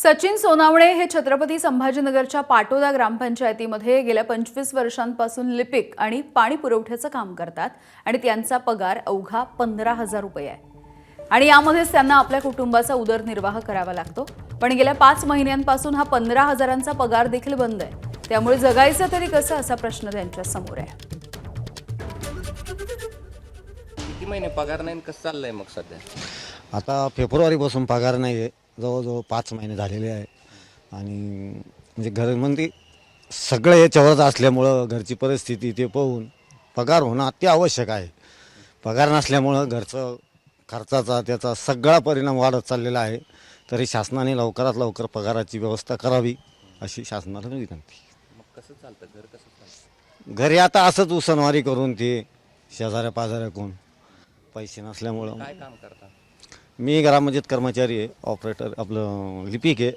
सचिन सोनावणे हे छत्रपती संभाजीनगरच्या पाटोदा ग्रामपंचायतीमध्ये गेल्या 25 वर्षांपासून लिपिक आणि पाणी पुरवठ्याचं काम करतात आणि त्यांचा पगार अवघा 15,000 रुपये आहे आणि यामध्येच त्यांना आपल्या कुटुंबाचा उदरनिर्वाह करावा लागतो। पण गेल्या 5 महिन्यांपासून हा 15,000चा पगार देखील बंद आहे। त्यामुळे जगायचं तरी कसं असा प्रश्न त्यांच्या समोर आहे। किती महिने पगार नाही कसं चाललंय मग सध्या? आता फेब्रुवारीपासून पगार नाही आहे, जवळजवळ 5 महिने झालेले आहे आणि म्हणजे घरामध्ये सगळं याच्यावरच असल्यामुळं घरची परिस्थिती ते पाहून पगार होणं अत्यावश्यक आहे। पगार नसल्यामुळं घरचं खर्चाचा त्याचा सगळा परिणाम वाढत चाललेला आहे। तरी शासनाने लवकरात लवकर पगाराची व्यवस्था करावी अशी शासनाला विनंती। मग कसं चालतं घर कसं चालतं? घरी आता असंच उसनवारी करून ते शेजाऱ्या पाजाऱ्याकडून पैसे नसल्यामुळं काय काम करता? मी ग्रामपंचायत कर्मचारी आहे, ऑपरेटर आपलं लिपिक आहे।